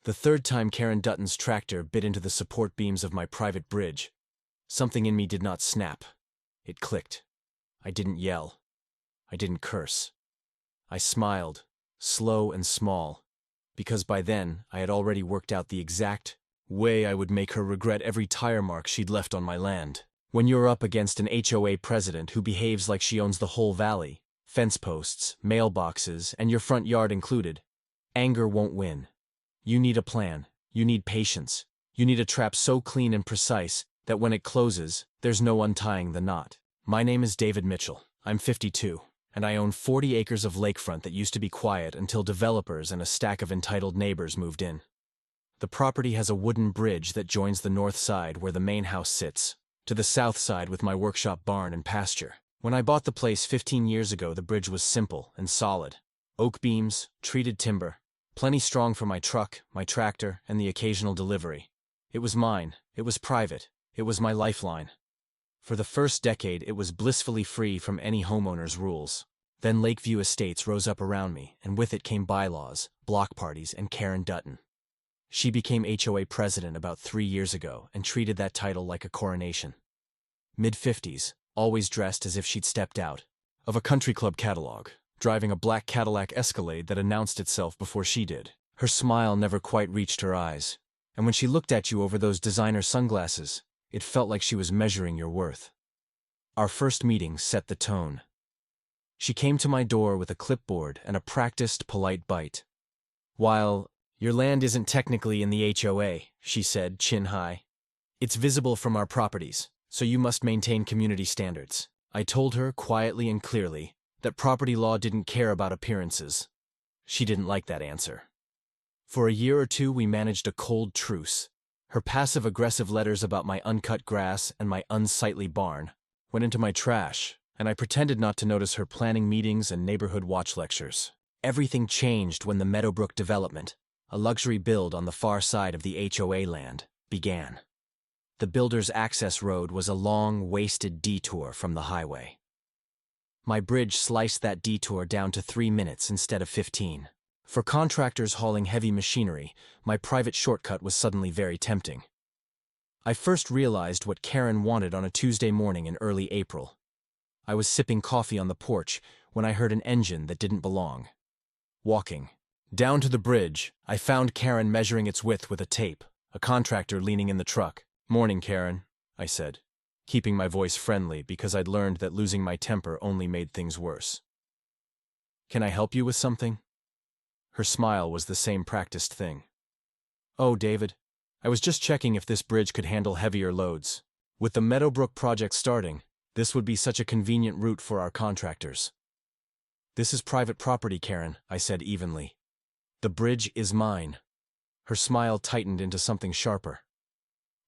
The third time Karen Dutton's tractor bit into the support beams of my private bridge, something in me did not snap. It clicked. I didn't yell. I didn't curse. I smiled, slow and small, because by then I had already worked out the exact way I would make her regret every tire mark she'd left on my land. When you're up against an HOA president who behaves like she owns the whole valley, fence posts, mailboxes, and your front yard included, anger won't win. You need a plan. You need patience. You need a trap so clean and precise that when it closes, there's no untying the knot. My name is David Mitchell. I'm 52, and I own 40 acres of lakefront that used to be quiet until developers and a stack of entitled neighbors moved in. The property has a wooden bridge that joins the north side where the main house sits, to the south side with my workshop barn and pasture. When I bought the place 15 years ago, the bridge was simple and solid. Oak beams, treated timber, plenty strong for my truck, my tractor, and the occasional delivery. It was mine. It was private. It was my lifeline. For the first decade, it was blissfully free from any homeowners' rules. Then Lakeview Estates rose up around me, and with it came bylaws, block parties, and Karen Dutton. She became HOA president about 3 years ago and treated that title like a coronation. Mid-50s, always dressed as if she'd stepped out of a country club catalog, driving a black Cadillac Escalade that announced itself before she did. Her smile never quite reached her eyes, and when she looked at you over those designer sunglasses, it felt like she was measuring your worth. Our first meeting set the tone. She came to my door with a clipboard and a practiced, polite bite. "While your land isn't technically in the HOA," she said, chin high, "it's visible from our properties, so you must maintain community standards." I told her quietly and clearly that property law didn't care about appearances. She didn't like that answer. For a year or two, we managed a cold truce. Her passive-aggressive letters about my uncut grass and my unsightly barn went into my trash, and I pretended not to notice her planning meetings and neighborhood watch lectures. Everything changed when the Meadowbrook development, a luxury build on the far side of the HOA land, began. The builder's access road was a long, wasted detour from the highway. My bridge sliced that detour down to 3 minutes instead of 15. For contractors hauling heavy machinery, my private shortcut was suddenly very tempting. I first realized what Karen wanted on a Tuesday morning in early April. I was sipping coffee on the porch when I heard an engine that didn't belong. Walking down to the bridge, I found Karen measuring its width with a tape, a contractor leaning in the truck. "Morning, Karen," I said, keeping my voice friendly because I'd learned that losing my temper only made things worse. "Can I help you with something?" Her smile was the same practiced thing. "Oh, David, I was just checking if this bridge could handle heavier loads. With the Meadowbrook project starting, this would be such a convenient route for our contractors." "This is private property, Karen," I said evenly. "The bridge is mine." Her smile tightened into something sharper.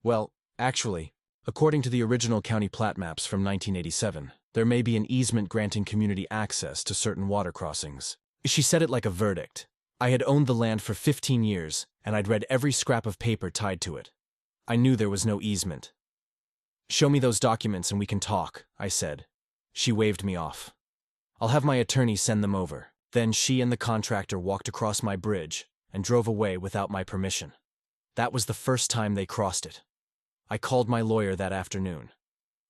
"Well, actually, according to the original county plat maps from 1987, there may be an easement granting community access to certain water crossings." She said it like a verdict. I had owned the land for 15 years, and I'd read every scrap of paper tied to it. I knew there was no easement. "Show me those documents and we can talk," I said. She waved me off. "I'll have my attorney send them over." Then she and the contractor walked across my bridge and drove away without my permission. That was the first time they crossed it. I called my lawyer that afternoon.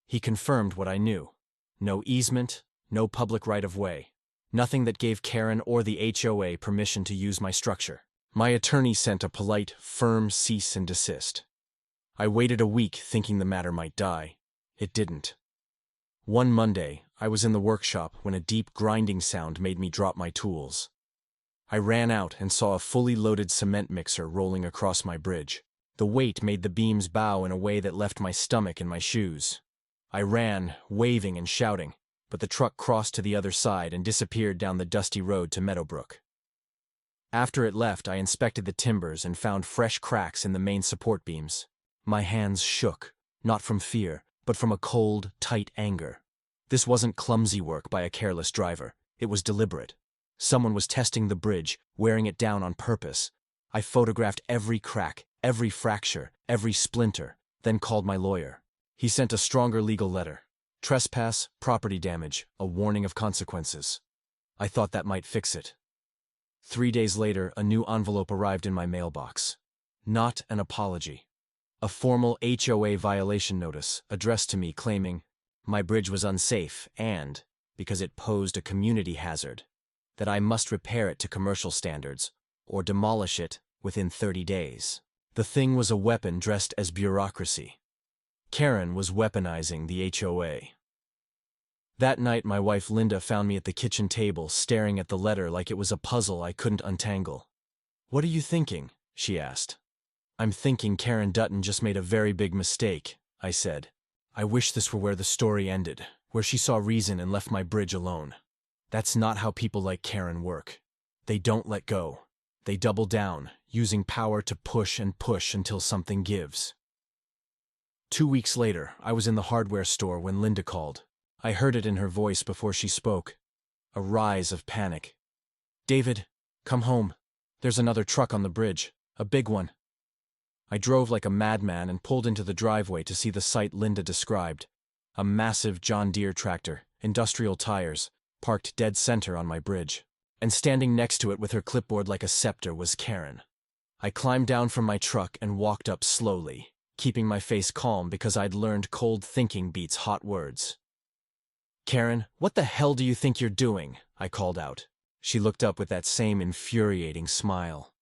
He confirmed what I knew. No easement, no public right-of-way. Nothing that gave Karen or the HOA permission to use my structure. My attorney sent a polite, firm cease and desist. I waited a week thinking the matter might die. It didn't. One Monday, I was in the workshop when a deep grinding sound made me drop my tools. I ran out and saw a fully loaded cement mixer rolling across my bridge. The weight made the beams bow in a way that left my stomach in my shoes. I ran, waving and shouting, but the truck crossed to the other side and disappeared down the dusty road to Meadowbrook. After it left, I inspected the timbers and found fresh cracks in the main support beams. My hands shook, not from fear, but from a cold, tight anger. This wasn't clumsy work by a careless driver. It was deliberate. Someone was testing the bridge, wearing it down on purpose. I photographed every crack, every fracture, every splinter, then called my lawyer. He sent a stronger legal letter. Trespass, property damage, a warning of consequences. I thought that might fix it. 3 days later, a new envelope arrived in my mailbox. Not an apology. A formal HOA violation notice addressed to me claiming my bridge was unsafe and, because it posed a community hazard, that I must repair it to commercial standards or demolish it within 30 days. The thing was a weapon dressed as bureaucracy. Karen was weaponizing the HOA. That night, my wife Linda found me at the kitchen table staring at the letter like it was a puzzle I couldn't untangle. "What are you thinking?" she asked. "I'm thinking Karen Dutton just made a very big mistake," I said. "I wish this were where the story ended, where she saw reason and left my bridge alone. That's not how people like Karen work. They don't let go. They double down, using power to push and push until something gives." 2 weeks later, I was in the hardware store when Linda called. I heard it in her voice before she spoke. A rise of panic. "David, come home. There's another truck on the bridge. A big one." I drove like a madman and pulled into the driveway to see the sight Linda described. A massive John Deere tractor, industrial tires, parked dead center on my bridge. And standing next to it with her clipboard like a scepter was Karen. I climbed down from my truck and walked up slowly, keeping my face calm because I'd learned cold thinking beats hot words. "Karen, what the hell do you think you're doing?" I called out. She looked up with that same infuriating smile.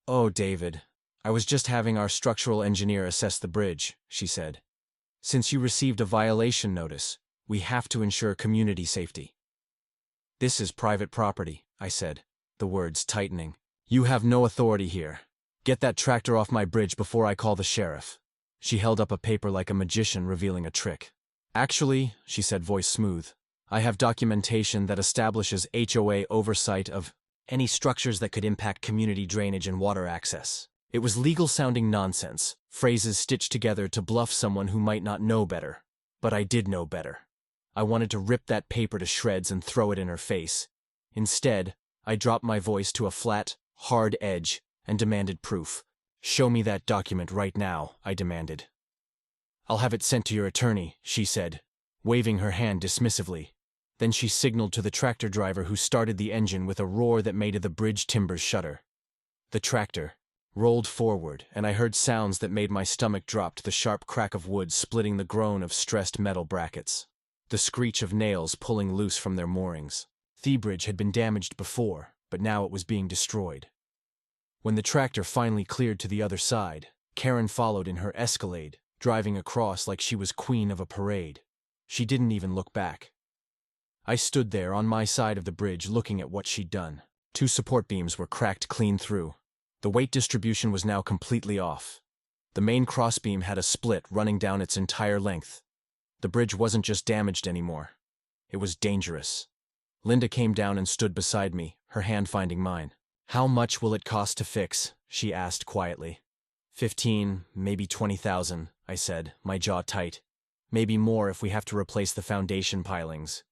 "Oh, David, I was just having our structural engineer assess the bridge," she said. "Since you received a violation notice, we have to ensure community safety." "This is private property," I said, the words tightening. "You have no authority here. Get that tractor off my bridge before I call the sheriff." She held up a paper like a magician revealing a trick. "Actually," she said, voice smooth, "I have documentation that establishes HOA oversight of any structures that could impact community drainage and water access." It was legal-sounding nonsense, phrases stitched together to bluff someone who might not know better. But I did know better. I wanted to rip that paper to shreds and throw it in her face. Instead, I dropped my voice to a flat, hard edge and demanded proof. "Show me that document right now," I demanded. "I'll have it sent to your attorney," she said, waving her hand dismissively. Then she signaled to the tractor driver who started the engine with a roar that made the bridge timbers shudder. The tractor rolled forward, and I heard sounds that made my stomach drop to the sharp crack of wood splitting the groan of stressed metal brackets. The screech of nails pulling loose from their moorings. The bridge had been damaged before, but now it was being destroyed. When the tractor finally cleared to the other side, Karen followed in her Escalade, driving across like she was queen of a parade. She didn't even look back. I stood there on my side of the bridge looking at what she'd done. 2 support beams were cracked clean through. The weight distribution was now completely off. The main crossbeam had a split running down its entire length. The bridge wasn't just damaged anymore. It was dangerous. Linda came down and stood beside me, her hand finding mine. "How much will it cost to fix?" she asked quietly. 15, maybe 20,000, I said, my jaw tight. "Maybe more if we have to replace the foundation pilings."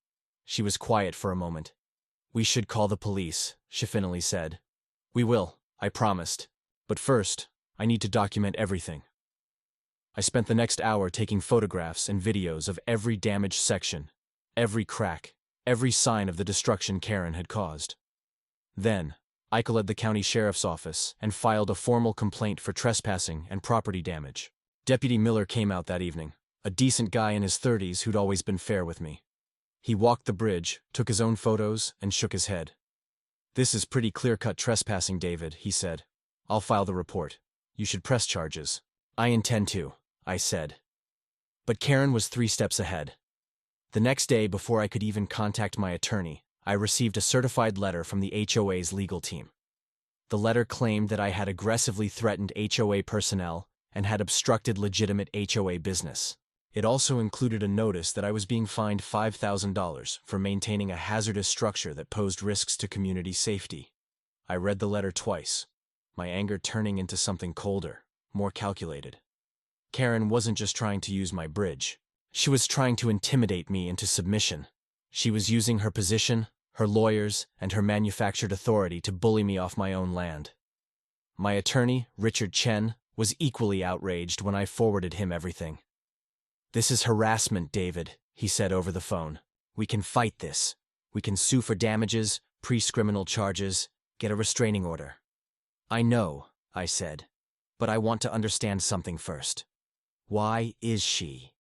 She was quiet for a moment. "We should call the police," she finally said. "We will," I promised. "But first, I need to document everything." I spent the next hour taking photographs and videos of every damaged section, every crack, every sign of the destruction Karen had caused. Then, I called the county sheriff's office and filed a formal complaint for trespassing and property damage. Deputy Miller came out that evening, a decent guy in his 30s who'd always been fair with me. He walked the bridge, took his own photos, and shook his head. "This is pretty clear-cut trespassing, David," he said. "I'll file the report. You should press charges." "I intend to," I said. But Karen was 3 steps ahead. The next day, before I could even contact my attorney, I received a certified letter from the HOA's legal team. The letter claimed that I had aggressively threatened HOA personnel and had obstructed legitimate HOA business. It also included a notice that I was being fined $5,000 for maintaining a hazardous structure that posed risks to community safety. I read the letter twice, my anger turning into something colder, more calculated. Karen wasn't just trying to use my bridge. She was trying to intimidate me into submission. She was using her position, her lawyers, and her manufactured authority to bully me off my own land. My attorney, Richard Chen, was equally outraged when I forwarded him everything. "This is harassment, David," he said over the phone. "We can fight this. We can sue for damages, Pre-criminal charges, get a restraining order. I know, I said, but I want to understand something first. Why is she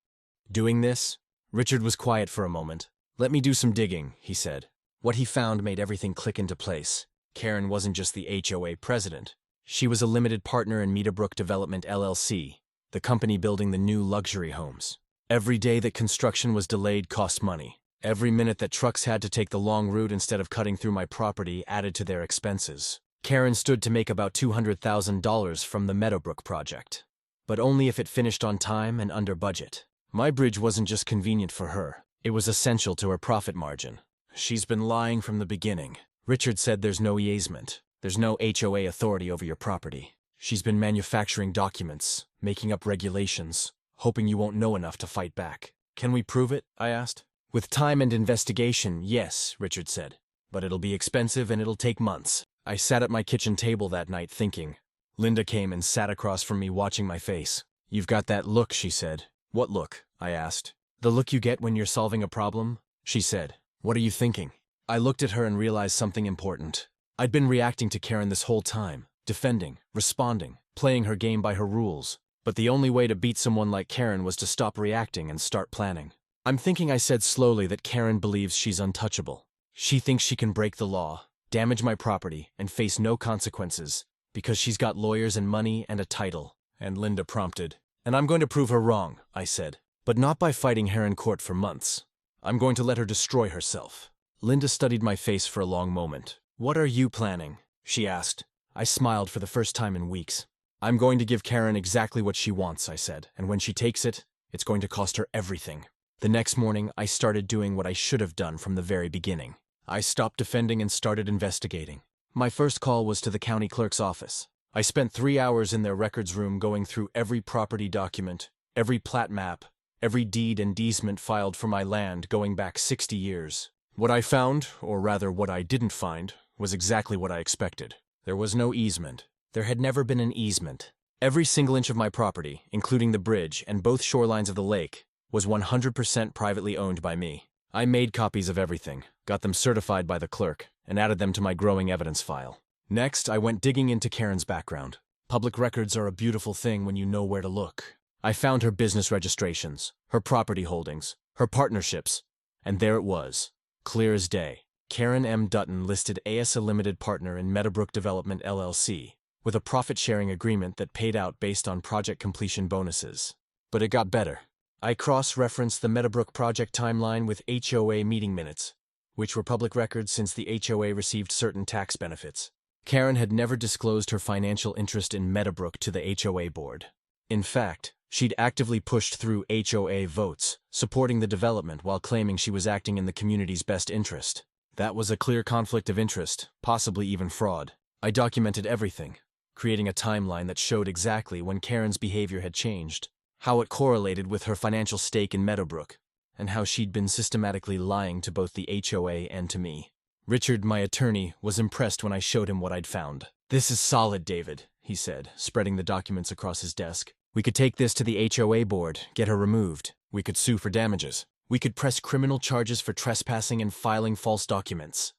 doing this? Richard was quiet for a moment. Let me do some digging, he said. What he found made everything click into place. Karen wasn't just the HOA president. She was a limited partner in Meadowbrook Development LLC, the company building the new luxury homes. Every day that construction was delayed cost money. Every minute that trucks had to take the long route instead of cutting through my property added to their expenses. Karen stood to make about $200,000 from the Meadowbrook project, but only if it finished on time and under budget. My bridge wasn't just convenient for her, it was essential to her profit margin. She's been lying from the beginning. Richard said there's no easement. There's no HOA authority over your property. She's been manufacturing documents, making up regulations, hoping you won't know enough to fight back. Can we prove it? I asked. With time and investigation, yes, Richard said. But it'll be expensive and it'll take months. I sat at my kitchen table that night thinking. Linda came and sat across from me watching my face. You've got that look, she said. What look? I asked. The look you get when you're solving a problem? She said. What are you thinking? I looked at her and realized something important. I'd been reacting to Karen this whole time, defending, responding, playing her game by her rules. But the only way to beat someone like Karen was to stop reacting and start planning. I'm thinking, I said slowly, that Karen believes she's untouchable. She thinks she can break the law, damage my property, and face no consequences, because she's got lawyers and money and a title. And Linda prompted. And I'm going to prove her wrong, I said. But not by fighting her in court for months. I'm going to let her destroy herself. Linda studied my face for a long moment. What are you planning? She asked. I smiled for the first time in weeks. I'm going to give Karen exactly what she wants, I said, and when she takes it, it's going to cost her everything. The next morning, I started doing what I should have done from the very beginning. I stopped defending and started investigating. My first call was to the county clerk's office. I spent 3 hours in their records room going through every property document, every plat map, every deed and easement filed for my land going back 60 years. What I found, or rather what I didn't find, was exactly what I expected. There was no easement. There had never been an easement. Every single inch of my property, including the bridge and both shorelines of the lake, was 100% privately owned by me. I made copies of everything, got them certified by the clerk, and added them to my growing evidence file. Next, I went digging into Karen's background. Public records are a beautiful thing when you know where to look. I found her business registrations, her property holdings, her partnerships, and there it was, clear as day. Karen M. Dutton listed as a limited partner in Meadowbrook Development LLC, with a profit-sharing agreement that paid out based on project completion bonuses. But it got better. I cross-referenced the Meadowbrook project timeline with HOA meeting minutes, which were public records since the HOA received certain tax benefits. Karen had never disclosed her financial interest in Meadowbrook to the HOA board. In fact, she'd actively pushed through HOA votes, supporting the development while claiming she was acting in the community's best interest. That was a clear conflict of interest, possibly even fraud. I documented everything, creating a timeline that showed exactly when Karen's behavior had changed, how it correlated with her financial stake in Meadowbrook, and how she'd been systematically lying to both the HOA and to me. Richard, my attorney, was impressed when I showed him what I'd found. This is solid, David, he said, spreading the documents across his desk. We could take this to the HOA board, get her removed. We could sue for damages. We could press criminal charges for trespassing and filing false documents.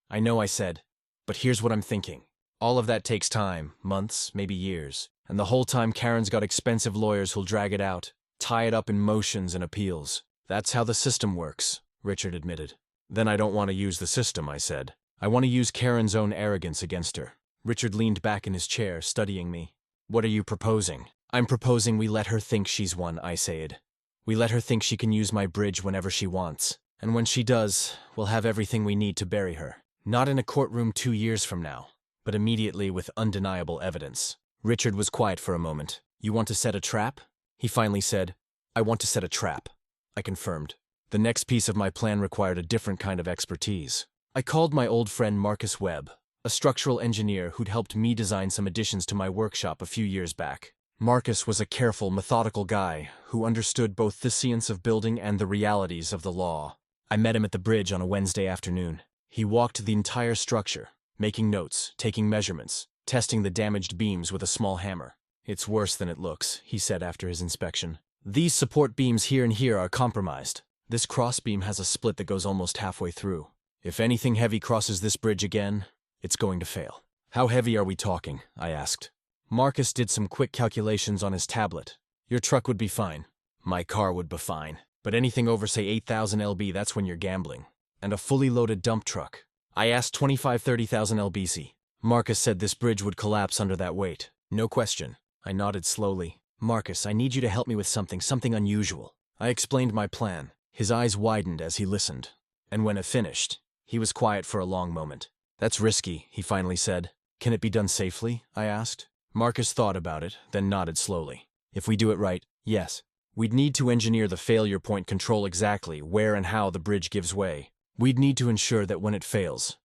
I know, I said, but here's what I'm thinking. All of that takes time, months, maybe years. And the whole time Karen's got expensive lawyers who'll drag it out, tie it up in motions and appeals. That's how the system works, Richard admitted. Then I don't want to use the system, I said. I want to use Karen's own arrogance against her. Richard leaned back in his chair, studying me. What are you proposing? I'm proposing we let her think she's one, I said. We let her think she can use my bridge whenever she wants. And when she does, we'll have everything we need to bury her. Not in a courtroom 2 years from now, but immediately with undeniable evidence. Richard was quiet for a moment. You want to set a trap? He finally said. I want to set a trap. I confirmed. The next piece of my plan required a different kind of expertise. I called my old friend Marcus Webb, a structural engineer who'd helped me design some additions to my workshop a few years back. Marcus was a careful, methodical guy who understood both the science of building and the realities of the law. I met him at the bridge on a Wednesday afternoon. He walked the entire structure, making notes, taking measurements, testing the damaged beams with a small hammer. It's worse than it looks, he said after his inspection. These support beams here and here are compromised. This crossbeam has a split that goes almost halfway through. If anything heavy crosses this bridge again, it's going to fail. How heavy are we talking? I asked. Marcus did some quick calculations on his tablet. Your truck would be fine. My car would be fine. But anything over, say, 8,000 lb, that's when you're gambling. And a fully loaded dump truck. I asked 25,000–30,000 lbc. Marcus said this bridge would collapse under that weight. No question. I nodded slowly. Marcus, I need you to help me with something unusual. I explained my plan. His eyes widened as he listened. And when it finished, he was quiet for a long moment. That's risky, he finally said. Can it be done safely? I asked. Marcus thought about it, then nodded slowly. If we do it right, yes. We'd need to engineer the failure point control exactly where and how the bridge gives way. We'd need to ensure that when it fails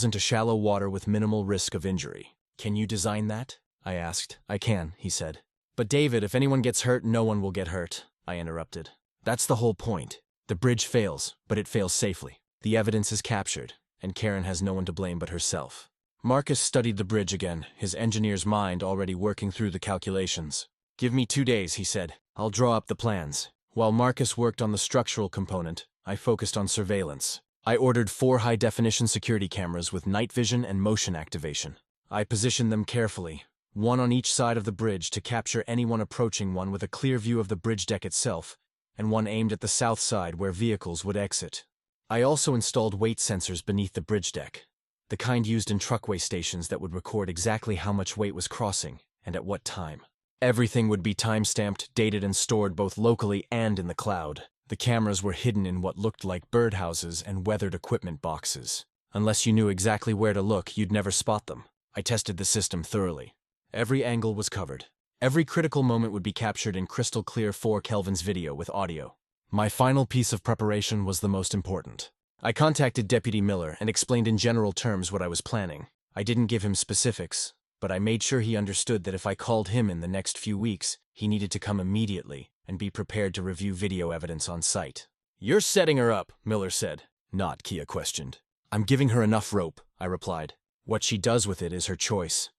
into shallow water with minimal risk of injury. Can you design that? I asked. I can, he said. But David, if anyone gets hurt, no one will get hurt, I interrupted. That's the whole point. The bridge fails, but it fails safely. The evidence is captured, and Karen has no one to blame but herself. Marcus studied the bridge again, his engineer's mind already working through the calculations. Give me 2 days, he said. I'll draw up the plans. While Marcus worked on the structural component, I focused on surveillance. I ordered 4 high-definition security cameras with night vision and motion activation. I positioned them carefully, one on each side of the bridge to capture anyone approaching one with a clear view of the bridge deck itself, and one aimed at the south side where vehicles would exit. I also installed weight sensors beneath the bridge deck, the kind used in truckway stations that would record exactly how much weight was crossing and at what time. Everything would be time-stamped, dated, and stored both locally and in the cloud. The cameras were hidden in what looked like birdhouses and weathered equipment boxes. Unless you knew exactly where to look, you'd never spot them. I tested the system thoroughly. Every angle was covered. Every critical moment would be captured in crystal clear 4 Kelvin's video with audio. My final piece of preparation was the most important. I contacted Deputy Miller and explained in general terms what I was planning. I didn't give him specifics, but I made sure he understood that if I called him in the next few weeks, he needed to come immediately and be prepared to review video evidence on site. You're setting her up, Miller said. Not, Kia questioned. I'm giving her enough rope, I replied. What she does with it is her choice.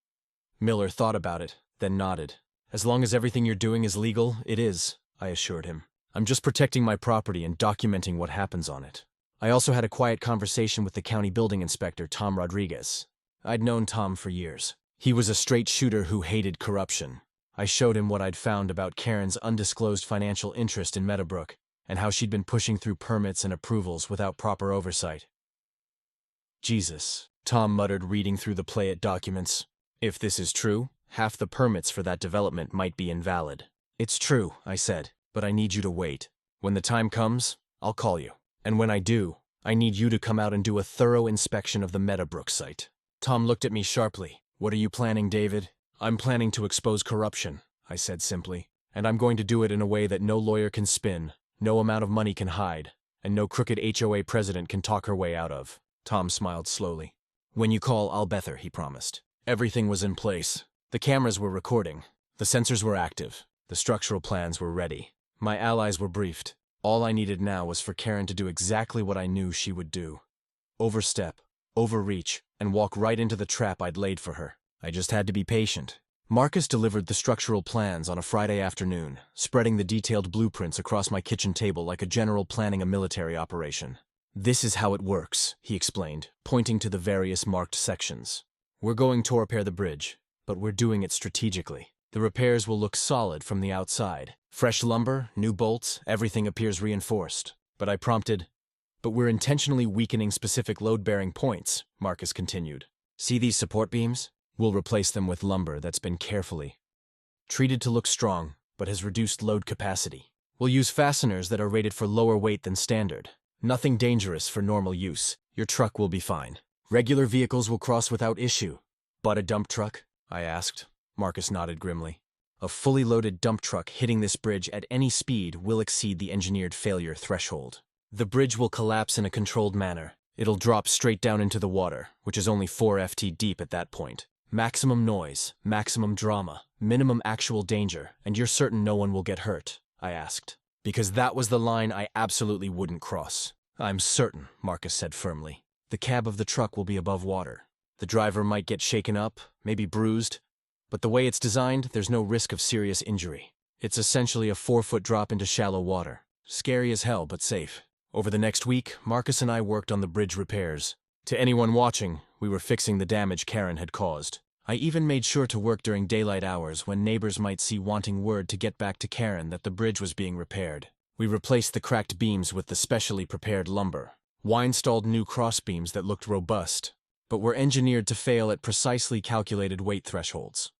Miller thought about it, then nodded. As long as everything you're doing is legal, it is, I assured him. I'm just protecting my property and documenting what happens on it. I also had a quiet conversation with the county building inspector, Tom Rodriguez. I'd known Tom for years. He was a straight shooter who hated corruption. I showed him what I'd found about Karen's undisclosed financial interest in Meadowbrook and how she'd been pushing through permits and approvals without proper oversight. Jesus, Tom muttered, reading through the Play-It documents. If this is true, half the permits for that development might be invalid. It's true, I said, but I need you to wait. When the time comes, I'll call you. And when I do, I need you to come out and do a thorough inspection of the Meadowbrook site. Tom looked at me sharply. What are you planning, David? I'm planning to expose corruption, I said simply. And I'm going to do it in a way that no lawyer can spin, no amount of money can hide, and no crooked HOA president can talk her way out of. Tom smiled slowly. When you call, I'll bet her, he promised. Everything was in place. The cameras were recording. The sensors were active. The structural plans were ready. My allies were briefed. All I needed now was for Karen to do exactly what I knew she would do. Overstep, overreach, and walk right into the trap I'd laid for her. I just had to be patient. Marcus delivered the structural plans on a Friday afternoon, spreading the detailed blueprints across my kitchen table like a general planning a military operation. This is how it works, he explained, pointing to the various marked sections. We're going to repair the bridge, but we're doing it strategically. The repairs will look solid from the outside. Fresh lumber, new bolts, everything appears reinforced. But I prompted, but we're intentionally weakening specific load-bearing points, Marcus continued. See these support beams? We'll replace them with lumber that's been carefully treated to look strong, but has reduced load capacity. We'll use fasteners that are rated for lower weight than standard. Nothing dangerous for normal use. Your truck will be fine. Regular vehicles will cross without issue. But a dump truck? I asked. Marcus nodded grimly. A fully loaded dump truck hitting this bridge at any speed will exceed the engineered failure threshold. The bridge will collapse in a controlled manner. It'll drop straight down into the water, which is only 4 FT deep at that point. Maximum noise, maximum drama, minimum actual danger, and you're certain no one will get hurt? I asked. Because that was the line I absolutely wouldn't cross. I'm certain, Marcus said firmly. The cab of the truck will be above water. The driver might get shaken up, maybe bruised, but the way it's designed, there's no risk of serious injury. It's essentially a 4-foot drop into shallow water. Scary as hell, but safe. Over the next week, Marcus and I worked on the bridge repairs. To anyone watching, we were fixing the damage Karen had caused. I even made sure to work during daylight hours when neighbors might see wanting word to get back to Karen that the bridge was being repaired. We replaced the cracked beams with the specially prepared lumber. We installed new crossbeams that looked robust, but were engineered to fail at precisely calculated weight thresholds.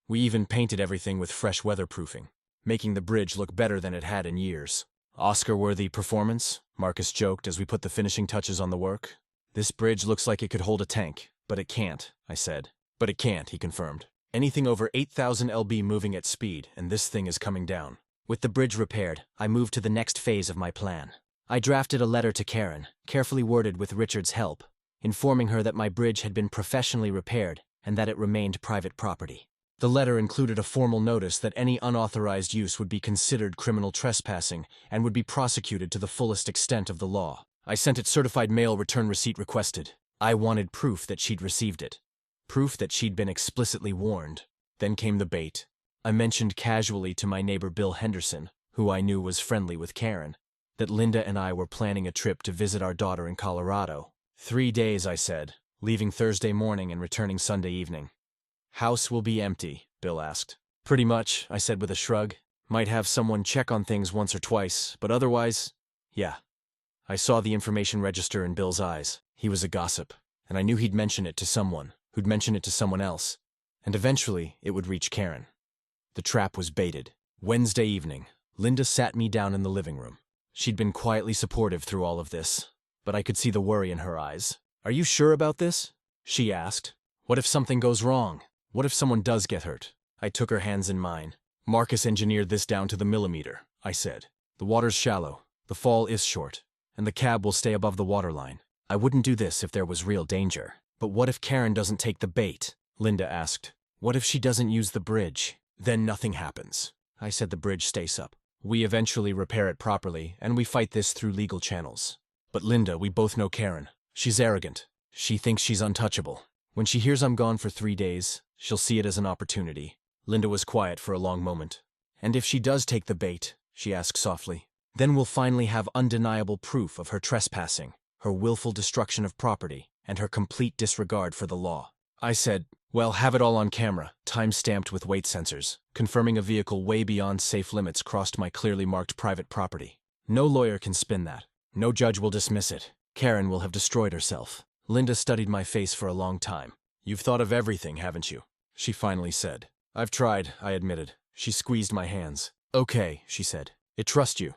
We even painted everything with fresh weatherproofing, making the bridge look better than it had in years. Oscar-worthy performance, Marcus joked as we put the finishing touches on the work. This bridge looks like it could hold a tank, but it can't, I said. But it can't, he confirmed. Anything over 8,000 lb moving at speed, and this thing is coming down. With the bridge repaired, I moved to the next phase of my plan. I drafted a letter to Karen, carefully worded with Richard's help, informing her that my bridge had been professionally repaired and that it remained private property. The letter included a formal notice that any unauthorized use would be considered criminal trespassing and would be prosecuted to the fullest extent of the law. I sent it certified mail return receipt requested. I wanted proof that she'd received it. Proof that she'd been explicitly warned. Then came the bait. I mentioned casually to my neighbor Bill Henderson, who I knew was friendly with Karen, that Linda and I were planning a trip to visit our daughter in Colorado. 3 days, I said, leaving Thursday morning and returning Sunday evening. House will be empty, Bill asked. Pretty much, I said with a shrug. Might have someone check on things once or twice, but otherwise, yeah. I saw the information register in Bill's eyes. He was a gossip, and I knew he'd mention it to someone, who'd mention it to someone else, and eventually it would reach Karen. The trap was baited. Wednesday evening, Linda sat me down in the living room. She'd been quietly supportive through all of this, but I could see the worry in her eyes. Are you sure about this? She asked. What if something goes wrong? What if someone does get hurt? I took her hands in mine. Marcus engineered this down to the millimeter, I said. The water's shallow, the fall is short, and the cab will stay above the waterline. I wouldn't do this if there was real danger. But what if Karen doesn't take the bait? Linda asked. What if she doesn't use the bridge? Then nothing happens. I said the bridge stays up. We eventually repair it properly, and we fight this through legal channels. But Linda, we both know Karen. She's arrogant. She thinks she's untouchable. When she hears I'm gone for 3 days, she'll see it as an opportunity. Linda was quiet for a long moment. And if she does take the bait, she asked softly, then we'll finally have undeniable proof of her trespassing, her willful destruction of property, and her complete disregard for the law. I said, well, have it all on camera, time-stamped with weight sensors, confirming a vehicle way beyond safe limits crossed my clearly marked private property. No lawyer can spin that. No judge will dismiss it. Karen will have destroyed herself. Linda studied my face for a long time. You've thought of everything, haven't you? She finally said. I've tried, I admitted. She squeezed my hands. Okay, she said. I trust you.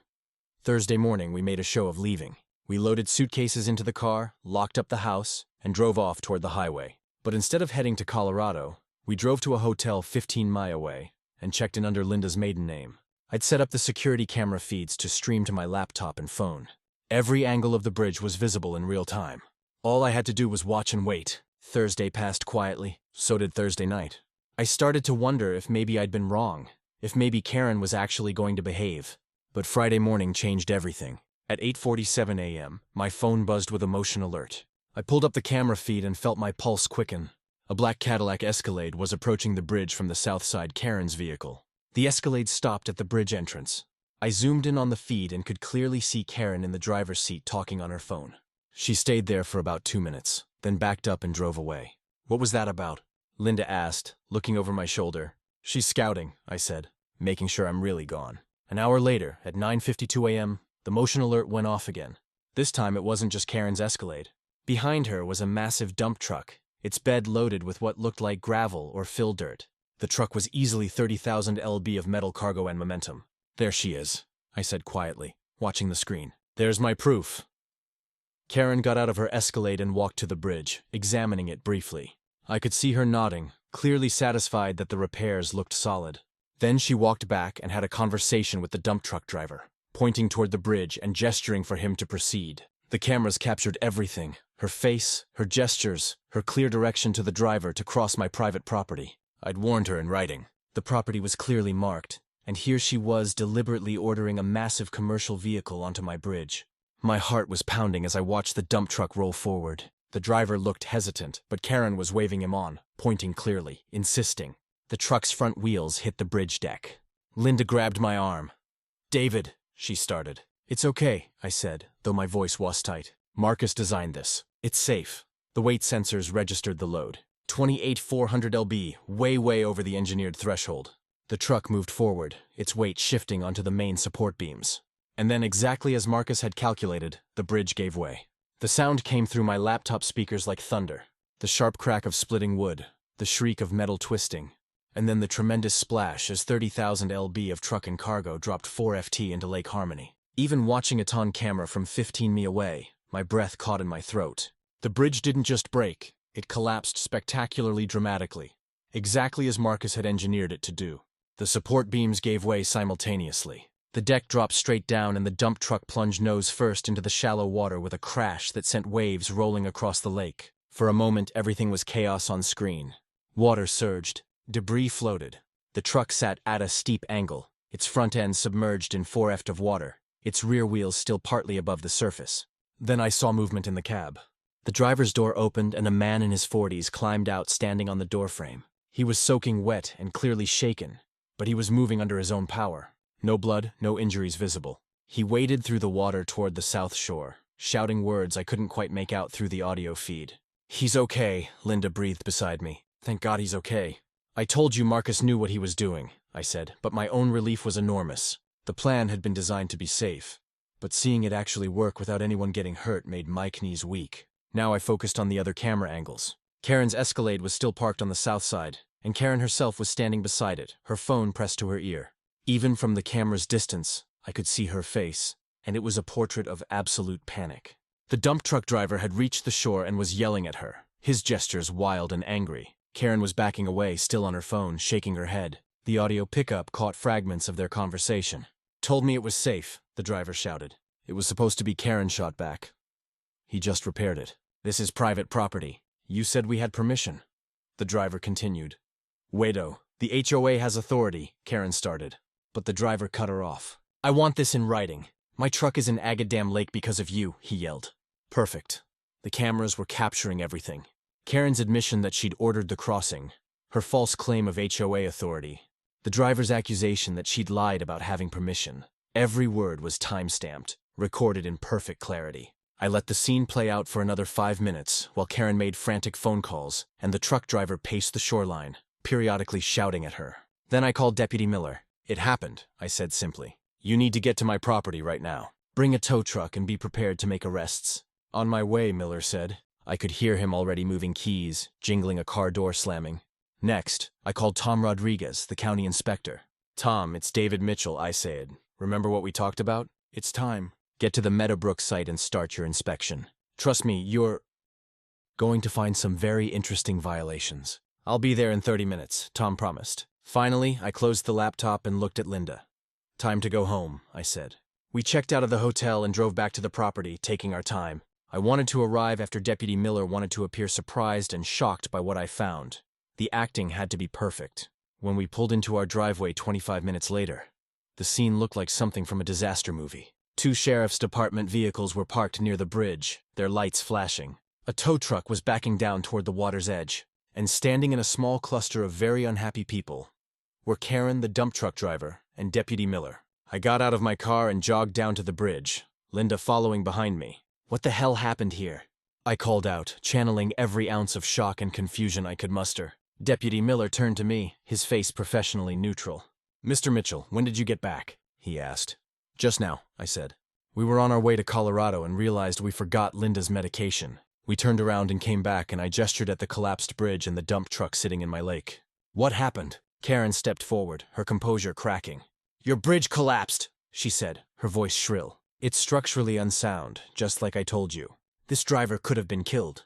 Thursday morning, we made a show of leaving. We loaded suitcases into the car, locked up the house, and drove off toward the highway. But instead of heading to Colorado, we drove to a hotel 15 miles away and checked in under Linda's maiden name. I'd set up the security camera feeds to stream to my laptop and phone. Every angle of the bridge was visible in real time. All I had to do was watch and wait. Thursday passed quietly. So did Thursday night. I started to wonder if maybe I'd been wrong, if maybe Karen was actually going to behave. But Friday morning changed everything. At 8:47 a.m., my phone buzzed with a motion alert. I pulled up the camera feed and felt my pulse quicken. A black Cadillac Escalade was approaching the bridge from the south side. Karen's vehicle. The Escalade stopped at the bridge entrance. I zoomed in on the feed and could clearly see Karen in the driver's seat talking on her phone. She stayed there for about 2 minutes, then backed up and drove away. What was that about? Linda asked, looking over my shoulder. She's scouting, I said, making sure I'm really gone. An hour later, at 9:52 a.m., the motion alert went off again. This time it wasn't just Karen's Escalade. Behind her was a massive dump truck, its bed loaded with what looked like gravel or fill dirt. The truck was easily 30,000 lb of metal cargo and momentum. There she is, I said quietly, watching the screen. There's my proof. Karen got out of her Escalade and walked to the bridge, examining it briefly. I could see her nodding, clearly satisfied that the repairs looked solid. Then she walked back and had a conversation with the dump truck driver, pointing toward the bridge and gesturing for him to proceed. The cameras captured everything, her face, her gestures, her clear direction to the driver to cross my private property. I'd warned her in writing. The property was clearly marked, and here she was deliberately ordering a massive commercial vehicle onto my bridge. My heart was pounding as I watched the dump truck roll forward. The driver looked hesitant, but Karen was waving him on, pointing clearly, insisting. The truck's front wheels hit the bridge deck. Linda grabbed my arm. David, she started. It's okay, I said, though my voice was tight. Marcus designed this. It's safe. The weight sensors registered the load. 28,400 lb, way over the engineered threshold. The truck moved forward, its weight shifting onto the main support beams. And then, exactly as Marcus had calculated, the bridge gave way. The sound came through my laptop speakers like thunder. The sharp crack of splitting wood, the shriek of metal twisting, and then the tremendous splash as 30,000 lb of truck and cargo dropped 4 FT into Lake Harmony. Even watching it on camera from 15 mi away, my breath caught in my throat. The bridge didn't just break, it collapsed spectacularly dramatically, exactly as Marcus had engineered it to do. The support beams gave way simultaneously. The deck dropped straight down and the dump truck plunged nose first into the shallow water with a crash that sent waves rolling across the lake. For a moment, everything was chaos on screen. Water surged. Debris floated. The truck sat at a steep angle, its front end submerged in 4 ft of water, its rear wheels still partly above the surface. Then I saw movement in the cab. The driver's door opened and a man in his 40s climbed out standing on the doorframe. He was soaking wet and clearly shaken, but he was moving under his own power. No blood, no injuries visible. He waded through the water toward the south shore, shouting words I couldn't quite make out through the audio feed. "He's okay," Linda breathed beside me. "Thank God he's okay." "I told you Marcus knew what he was doing," I said, but my own relief was enormous. The plan had been designed to be safe, but seeing it actually work without anyone getting hurt made my knees weak. Now I focused on the other camera angles. Karen's Escalade was still parked on the south side, and Karen herself was standing beside it, her phone pressed to her ear. Even from the camera's distance, I could see her face, and it was a portrait of absolute panic. The dump truck driver had reached the shore and was yelling at her, his gestures wild and angry. Karen was backing away, still on her phone, shaking her head. The audio pickup caught fragments of their conversation. "Told me it was safe," the driver shouted. It was supposed to be Karen shot back. "He just repaired it. This is private property. You said we had permission." The driver continued. "Wado, the HOA has authority," Karen started. But the driver cut her off. "I want this in writing. My truck is in Agadam Lake because of you," he yelled. Perfect. The cameras were capturing everything. Karen's admission that she'd ordered the crossing, her false claim of HOA authority, the driver's accusation that she'd lied about having permission. Every word was time-stamped, recorded in perfect clarity. I let the scene play out for another 5 minutes while Karen made frantic phone calls and the truck driver paced the shoreline, periodically shouting at her. Then I called Deputy Miller. "It happened," I said simply. "You need to get to my property right now. Bring a tow truck and be prepared to make arrests." "On my way," Miller said. I could hear him already moving keys, jingling a car door slamming. Next, I called Tom Rodriguez, the county inspector. "Tom, it's David Mitchell," I said. "Remember what we talked about? It's time. Get to the Meadowbrook site and start your inspection. Trust me, you're going to find some very interesting violations." "I'll be there in 30 minutes, Tom promised. Finally, I closed the laptop and looked at Linda. "Time to go home," I said. We checked out of the hotel and drove back to the property, taking our time. I wanted to arrive after Deputy Miller wanted to appear surprised and shocked by what I found. The acting had to be perfect. When we pulled into our driveway 25 minutes later, the scene looked like something from a disaster movie. 2 sheriff's department vehicles were parked near the bridge, their lights flashing. A tow truck was backing down toward the water's edge, and standing in a small cluster of very unhappy people were Karen, the dump truck driver, and Deputy Miller. I got out of my car and jogged down to the bridge, Linda following behind me. "What the hell happened here?" I called out, channeling every ounce of shock and confusion I could muster. Deputy Miller turned to me, his face professionally neutral. "Mr. Mitchell, when did you get back?" he asked. "Just now," I said. "We were on our way to Colorado and realized we forgot Linda's medication. We turned around and came back and I gestured at the collapsed bridge and the dump truck sitting in my lake." "What happened?" Karen stepped forward, her composure cracking. "Your bridge collapsed," she said, her voice shrill. "It's structurally unsound, just like I told you. This driver could have been killed."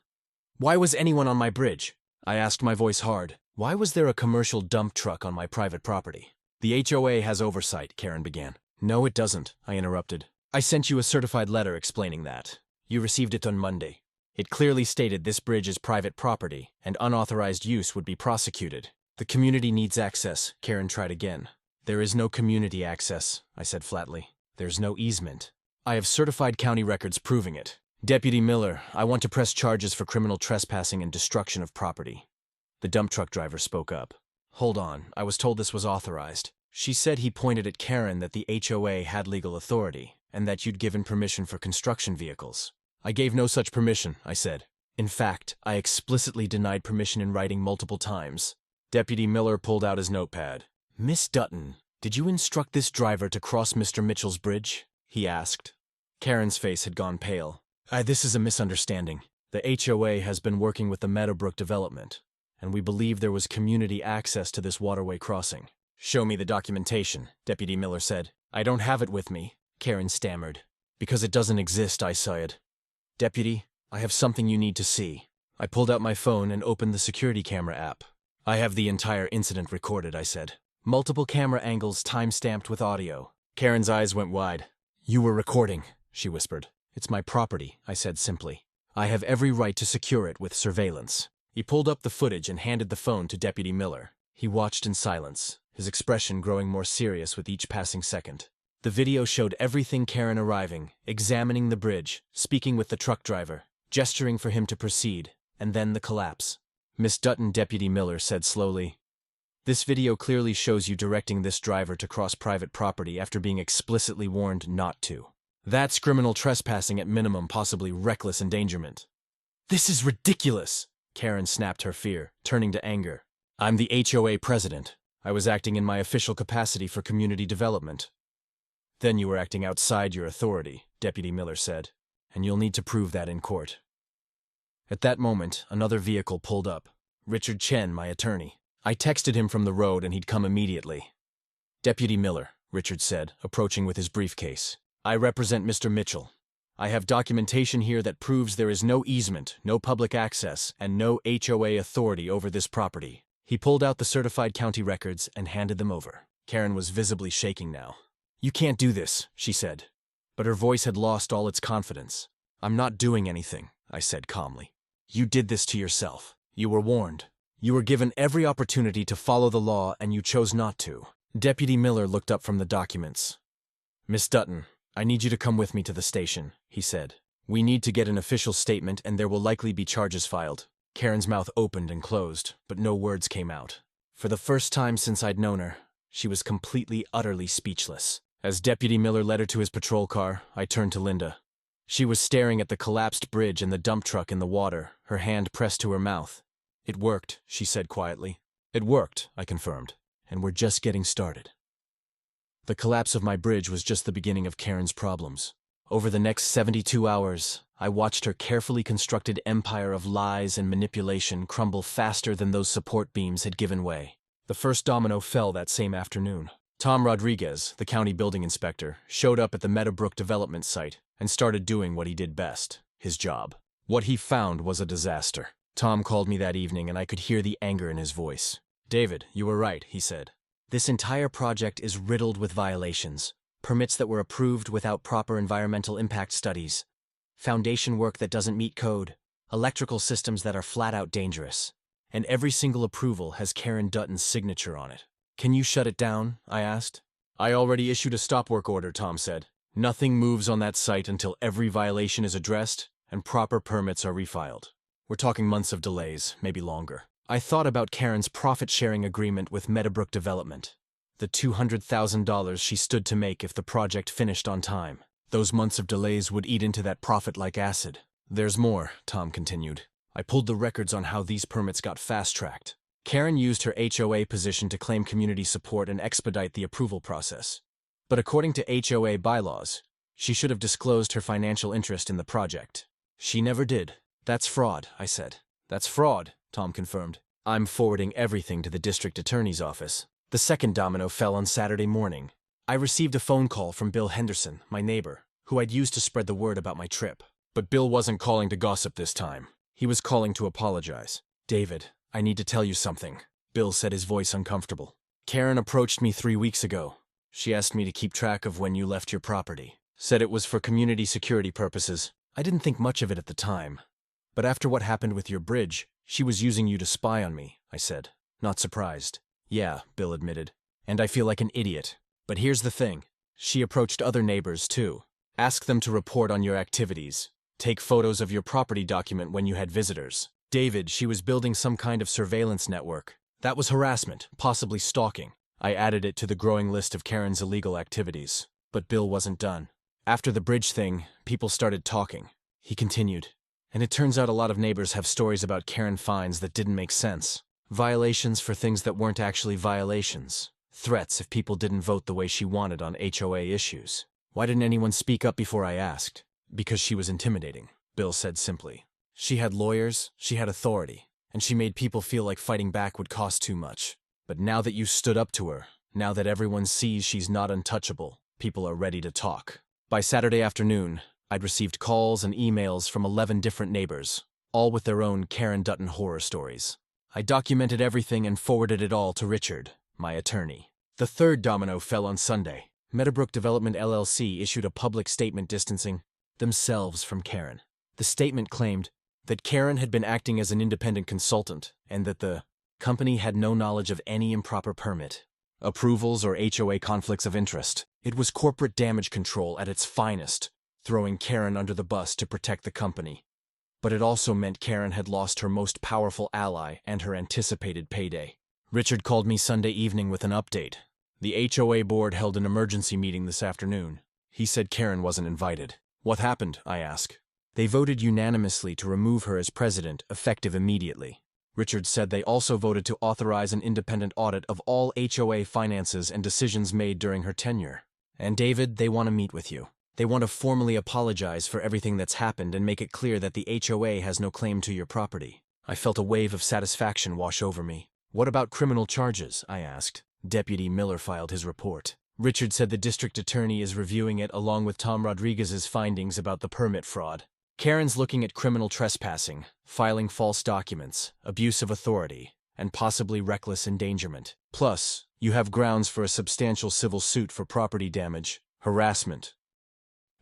"Why was anyone on my bridge?" I asked, my voice hard. "Why was there a commercial dump truck on my private property?" "The HOA has oversight," Karen began. "No, it doesn't," I interrupted. "I sent you a certified letter explaining that. You received it on Monday. It clearly stated this bridge is private property, and unauthorized use would be prosecuted. The community needs access," Karen tried again. "There is no community access," I said flatly. "There's no easement. I have certified county records proving it. Deputy Miller, I want to press charges for criminal trespassing and destruction of property." The dump truck driver spoke up. "Hold on, I was told this was authorized." She said he pointed at Karen that the HOA had legal authority. and that you'd given permission for construction vehicles. I gave no such permission, I said. In fact, I explicitly denied permission in writing multiple times. Deputy Miller pulled out his notepad. Miss Dutton, did you instruct this driver to cross Mr. Mitchell's bridge? He asked. Karen's face had gone pale. This is a misunderstanding. The HOA has been working with the Meadowbrook development, and we believe there was community access to this waterway crossing. Show me the documentation, Deputy Miller said. I don't have it with me, Karen stammered. Because it doesn't exist, I sighed. Deputy, I have something you need to see. I pulled out my phone and opened the security camera app. I have the entire incident recorded, I said. Multiple camera angles time-stamped with audio. Karen's eyes went wide. You were recording, she whispered. It's my property, I said simply. I have every right to secure it with surveillance. He pulled up the footage and handed the phone to Deputy Miller. He watched in silence, his expression growing more serious with each passing second. The video showed everything: Karen arriving, examining the bridge, speaking with the truck driver, gesturing for him to proceed, and then the collapse. Miss Dutton, Deputy Miller said slowly, this video clearly shows you directing this driver to cross private property after being explicitly warned not to. That's criminal trespassing at minimum, possibly reckless endangerment. This is ridiculous, Karen snapped her fear, turning to anger. I'm the HOA president. I was acting in my official capacity for community development. Then you were acting outside your authority, Deputy Miller said, and you'll need to prove that in court. At that moment, another vehicle pulled up. Richard Chen, my attorney. I texted him from the road and he'd come immediately. Deputy Miller, Richard said, approaching with his briefcase. I represent Mr. Mitchell. I have documentation here that proves there is no easement, no public access, and no HOA authority over this property. He pulled out the certified county records and handed them over. Karen was visibly shaking now. You can't do this, she said. But her voice had lost all its confidence. I'm not doing anything, I said calmly. You did this to yourself. You were warned. You were given every opportunity to follow the law and you chose not to. Deputy Miller looked up from the documents. Miss Dutton, I need you to come with me to the station, he said. We need to get an official statement and there will likely be charges filed. Karen's mouth opened and closed, but no words came out. For the first time since I'd known her, she was completely, utterly speechless. As Deputy Miller led her to his patrol car, I turned to Linda. She was staring at the collapsed bridge and the dump truck in the water, her hand pressed to her mouth. It worked, she said quietly. It worked, I confirmed, and we're just getting started. The collapse of my bridge was just the beginning of Karen's problems. Over the next 72 hours, I watched her carefully constructed empire of lies and manipulation crumble faster than those support beams had given way. The first domino fell that same afternoon. Tom Rodriguez, the county building inspector, showed up at the Meadowbrook development site and started doing what he did best, his job. What he found was a disaster. Tom called me that evening and I could hear the anger in his voice. David, you were right, he said. This entire project is riddled with violations. Permits that were approved without proper environmental impact studies. Foundation work that doesn't meet code. Electrical systems that are flat out dangerous. And every single approval has Karen Dutton's signature on it. Can you shut it down? I asked. I already issued a stop work order, Tom said. Nothing moves on that site until every violation is addressed and proper permits are refiled. We're talking months of delays, maybe longer. I thought about Karen's profit-sharing agreement with Meadowbrook Development. The $200,000 she stood to make if the project finished on time. Those months of delays would eat into that profit like acid. There's more, Tom continued. I pulled the records on how these permits got fast-tracked. Karen used her HOA position to claim community support and expedite the approval process. But according to HOA bylaws, she should have disclosed her financial interest in the project. She never did. That's fraud, I said. That's fraud, Tom confirmed. I'm forwarding everything to the district attorney's office. The second domino fell on Saturday morning. I received a phone call from Bill Henderson, my neighbor, who I'd used to spread the word about my trip. But Bill wasn't calling to gossip this time. He was calling to apologize. David, I need to tell you something. Bill said, his voice uncomfortable. Karen approached me 3 weeks ago. She asked me to keep track of when you left your property. Said it was for community security purposes. I didn't think much of it at the time. But after what happened with your bridge, she was using you to spy on me, I said, not surprised. Yeah, Bill admitted. And I feel like an idiot. But here's the thing. She approached other neighbors, too. Asked them to report on your activities. Take photos of your property document when you had visitors. David, she was building some kind of surveillance network. That was harassment, possibly stalking. I added it to the growing list of Karen's illegal activities. But Bill wasn't done. After the bridge thing, people started talking. He continued. And it turns out a lot of neighbors have stories about Karen fines that didn't make sense. Violations for things that weren't actually violations. Threats if people didn't vote the way she wanted on HOA issues. Why didn't anyone speak up before I asked? Because she was intimidating, Bill said simply. She had lawyers, she had authority, and she made people feel like fighting back would cost too much. But now that you stood up to her, now that everyone sees she's not untouchable, people are ready to talk. By Saturday afternoon, I'd received calls and emails from 11 different neighbors, all with their own Karen Dutton horror stories. I documented everything and forwarded it all to Richard, my attorney. The third domino fell on Sunday. Meadowbrook Development LLC issued a public statement distancing themselves from Karen. The statement claimed that Karen had been acting as an independent consultant and that the company had no knowledge of any improper permit, approvals, or HOA conflicts of interest. It was corporate damage control at its finest, throwing Karen under the bus to protect the company. But it also meant Karen had lost her most powerful ally and her anticipated payday. Richard called me Sunday evening with an update. The HOA board held an emergency meeting this afternoon. He said Karen wasn't invited. What happened? I asked. They voted unanimously to remove her as president, effective immediately. Richard said they also voted to authorize an independent audit of all HOA finances and decisions made during her tenure. And David, they want to meet with you. They want to formally apologize for everything that's happened and make it clear that the HOA has no claim to your property. I felt a wave of satisfaction wash over me. What about criminal charges? I asked. Deputy Miller filed his report. Richard said the district attorney is reviewing it along with Tom Rodriguez's findings about the permit fraud. Karen's looking at criminal trespassing, filing false documents, abuse of authority, and possibly reckless endangerment. Plus, you have grounds for a substantial civil suit for property damage, harassment,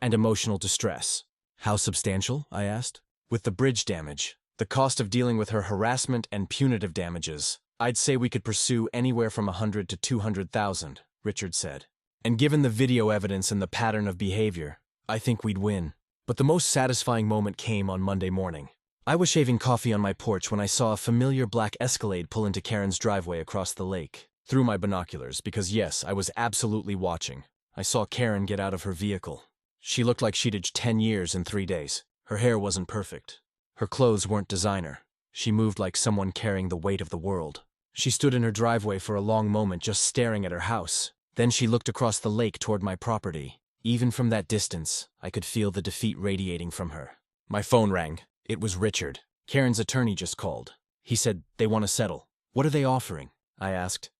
and emotional distress. How substantial? I asked. With the bridge damage, the cost of dealing with her harassment and punitive damages, I'd say we could pursue anywhere from $100,000 to $200,000, Richard said. And given the video evidence and the pattern of behavior, I think we'd win. But the most satisfying moment came on Monday morning. I was shaving coffee on my porch when I saw a familiar black Escalade pull into Karen's driveway across the lake. Through my binoculars, because yes, I was absolutely watching. I saw Karen get out of her vehicle. She looked like she'd aged 10 years in 3 days. Her hair wasn't perfect. Her clothes weren't designer. She moved like someone carrying the weight of the world. She stood in her driveway for a long moment just staring at her house. Then she looked across the lake toward my property. Even from that distance, I could feel the defeat radiating from her. My phone rang. It was Richard. Karen's attorney just called. He said they want to settle. What are they offering? I asked.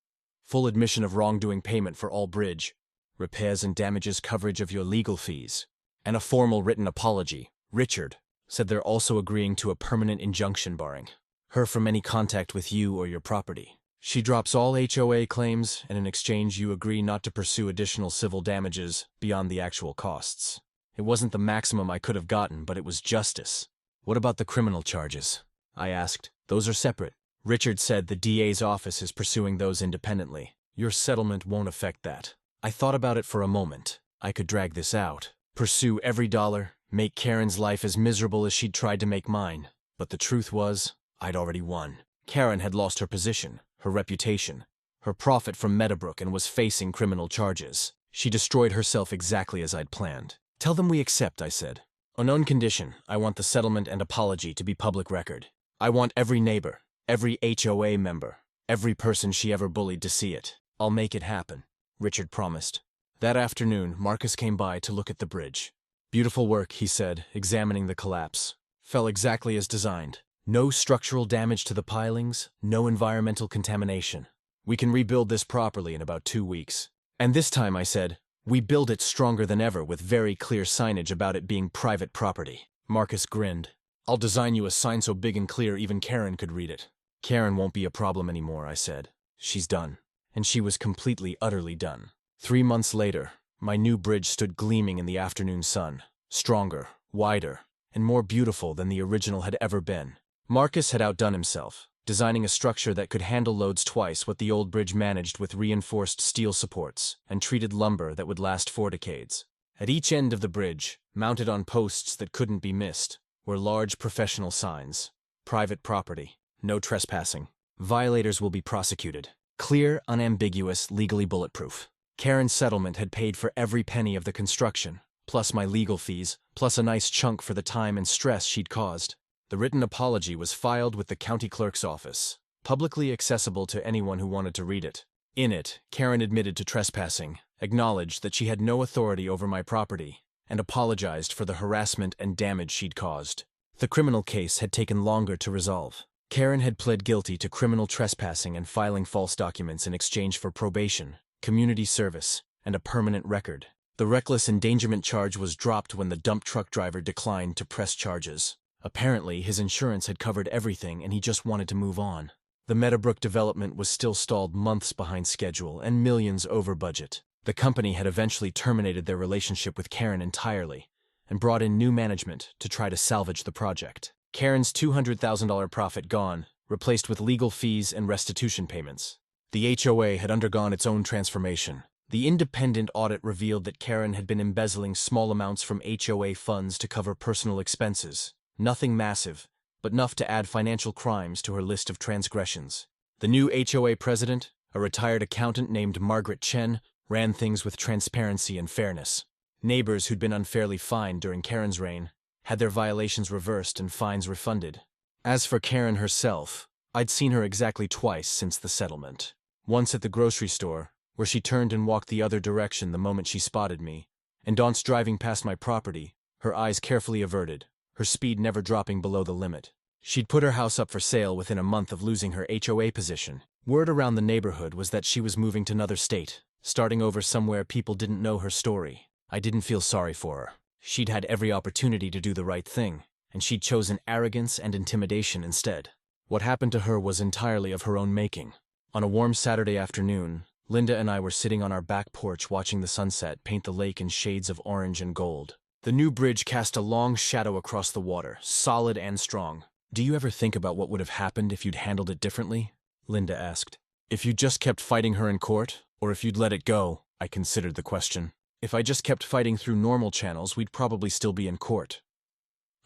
Full admission of wrongdoing payment for all bridge, repairs and damages coverage of your legal fees, and a formal written apology. Richard said they're also agreeing to a permanent injunction barring her from any contact with you or your property. She drops all HOA claims, and in exchange you agree not to pursue additional civil damages beyond the actual costs. It wasn't the maximum I could have gotten, but it was justice. What about the criminal charges? I asked. Those are separate. Richard said the DA's office is pursuing those independently. Your settlement won't affect that. I thought about it for a moment. I could drag this out, pursue every dollar, make Karen's life as miserable as she'd tried to make mine. But the truth was, I'd already won. Karen had lost her position, her reputation, her profit from Meadowbrook, and was facing criminal charges. She destroyed herself exactly as I'd planned. Tell them we accept, I said. On one condition, I want the settlement and apology to be public record. I want every neighbor, every HOA member, every person she ever bullied to see it. I'll make it happen, Richard promised. That afternoon, Marcus came by to look at the bridge. Beautiful work, he said, examining the collapse. Fell exactly as designed. No structural damage to the pilings, no environmental contamination. We can rebuild this properly in about 2 weeks. And this time, I said, we build it stronger than ever with very clear signage about it being private property. Marcus grinned. I'll design you a sign so big and clear even Karen could read it. Karen won't be a problem anymore, I said. She's done. And she was completely, utterly done. 3 months later, my new bridge stood gleaming in the afternoon sun, stronger, wider, and more beautiful than the original had ever been. Marcus had outdone himself, designing a structure that could handle loads twice what the old bridge managed with reinforced steel supports and treated lumber that would last 4 decades. At each end of the bridge, mounted on posts that couldn't be missed, were large professional signs. Private property, no trespassing. Violators will be prosecuted. Clear, unambiguous, legally bulletproof. Karen's settlement had paid for every penny of the construction, plus my legal fees, plus a nice chunk for the time and stress she'd caused. The written apology was filed with the county clerk's office, publicly accessible to anyone who wanted to read it. In it, Karen admitted to trespassing, acknowledged that she had no authority over my property, and apologized for the harassment and damage she'd caused. The criminal case had taken longer to resolve. Karen had pled guilty to criminal trespassing and filing false documents in exchange for probation, community service, and a permanent record. The reckless endangerment charge was dropped when the dump truck driver declined to press charges. Apparently, his insurance had covered everything and he just wanted to move on. The Meadowbrook development was still stalled months behind schedule and millions over budget. The company had eventually terminated their relationship with Karen entirely and brought in new management to try to salvage the project. Karen's $200,000 profit gone, replaced with legal fees and restitution payments. The HOA had undergone its own transformation. The independent audit revealed that Karen had been embezzling small amounts from HOA funds to cover personal expenses. Nothing massive, but enough to add financial crimes to her list of transgressions. The new HOA president, a retired accountant named Margaret Chen, ran things with transparency and fairness. Neighbors who'd been unfairly fined during Karen's reign had their violations reversed and fines refunded. As for Karen herself, I'd seen her exactly twice since the settlement. Once at the grocery store, where she turned and walked the other direction the moment she spotted me, and once driving past my property, her eyes carefully averted, her speed never dropping below the limit. She'd put her house up for sale within a month of losing her HOA position. Word around the neighborhood was that she was moving to another state, starting over somewhere people didn't know her story. I didn't feel sorry for her. She'd had every opportunity to do the right thing, and she'd chosen arrogance and intimidation instead. What happened to her was entirely of her own making. On a warm Saturday afternoon, Linda and I were sitting on our back porch watching the sunset paint the lake in shades of orange and gold. The new bridge cast a long shadow across the water, solid and strong. "Do you ever think about what would have happened if you'd handled it differently?" Linda asked. "If you'd just kept fighting her in court, or if you'd let it go?" I considered the question. "If I just kept fighting through normal channels, we'd probably still be in court."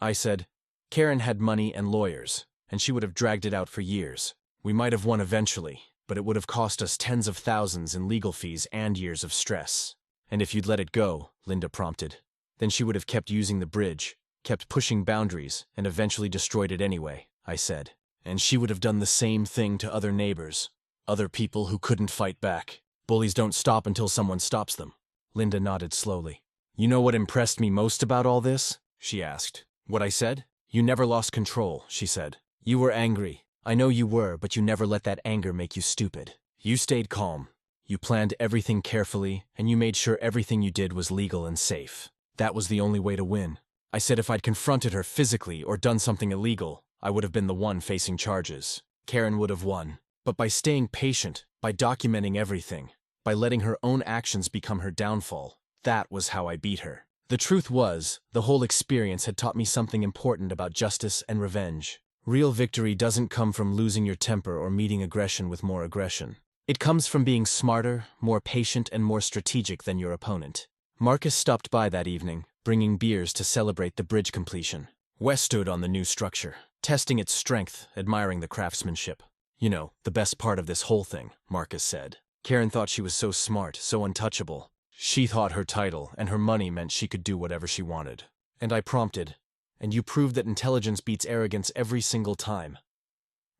I said, "Karen had money and lawyers, and she would have dragged it out for years. We might have won eventually, but it would have cost us tens of thousands in legal fees and years of stress." "And if you'd let it go," Linda prompted, "then she would have kept using the bridge, kept pushing boundaries, and eventually destroyed it anyway," I said. "And she would have done the same thing to other neighbors, other people who couldn't fight back. Bullies don't stop until someone stops them." Linda nodded slowly. "You know what impressed me most about all this?" she asked. "What I said? You never lost control," she said. "You were angry. I know you were, but you never let that anger make you stupid. You stayed calm. You planned everything carefully, and you made sure everything you did was legal and safe. That was the only way to win." I said if I'd confronted her physically or done something illegal, I would have been the one facing charges. Karen would have won. But by staying patient, by documenting everything, by letting her own actions become her downfall, that was how I beat her. The truth was, the whole experience had taught me something important about justice and revenge. Real victory doesn't come from losing your temper or meeting aggression with more aggression. It comes from being smarter, more patient, and more strategic than your opponent. Marcus stopped by that evening, bringing beers to celebrate the bridge completion. Wes stood on the new structure, testing its strength, admiring the craftsmanship. "You know, the best part of this whole thing," Marcus said. "Karen thought she was so smart, so untouchable. She thought her title and her money meant she could do whatever she wanted." And I prompted, "And you proved that intelligence beats arrogance every single time."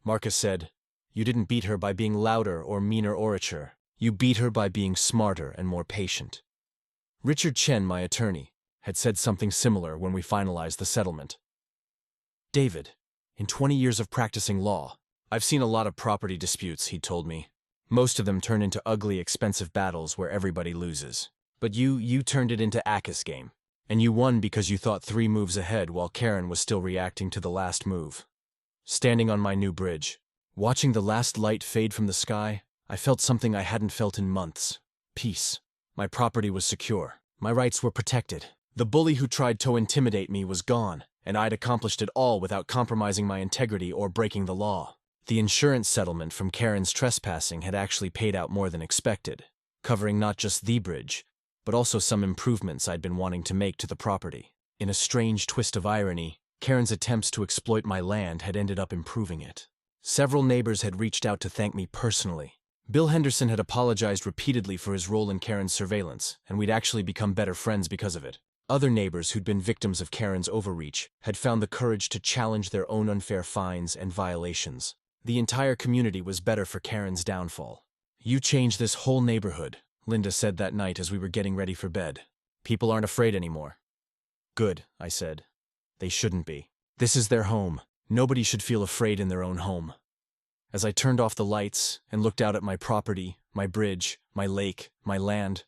Marcus said, "You didn't beat her by being louder or meaner orature. You beat her by being smarter and more patient." Richard Chen, my attorney, had said something similar when we finalized the settlement. "David, in 20 years of practicing law, I've seen a lot of property disputes," he'd told me. "Most of them turn into ugly, expensive battles where everybody loses. But you turned it into Aka's game. And you won because you thought 3 moves ahead while Karen was still reacting to the last move." Standing on my new bridge, watching the last light fade from the sky, I felt something I hadn't felt in months. Peace. My property was secure. My rights were protected. The bully who tried to intimidate me was gone, and I'd accomplished it all without compromising my integrity or breaking the law. The insurance settlement from Karen's trespassing had actually paid out more than expected, covering not just the bridge, but also some improvements I'd been wanting to make to the property. In a strange twist of irony, Karen's attempts to exploit my land had ended up improving it. Several neighbors had reached out to thank me personally. Bill Henderson had apologized repeatedly for his role in Karen's surveillance, and we'd actually become better friends because of it. Other neighbors who'd been victims of Karen's overreach had found the courage to challenge their own unfair fines and violations. The entire community was better for Karen's downfall. "You changed this whole neighborhood," Linda said that night as we were getting ready for bed. "People aren't afraid anymore." "Good," I said. "They shouldn't be. This is their home. Nobody should feel afraid in their own home." As I turned off the lights and looked out at my property, my bridge, my lake, my land,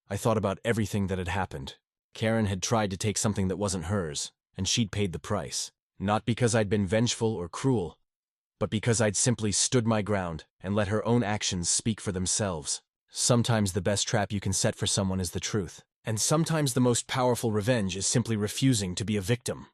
I thought about everything that had happened. Karen had tried to take something that wasn't hers, and she'd paid the price. Not because I'd been vengeful or cruel, but because I'd simply stood my ground and let her own actions speak for themselves. Sometimes the best trap you can set for someone is the truth, and sometimes the most powerful revenge is simply refusing to be a victim.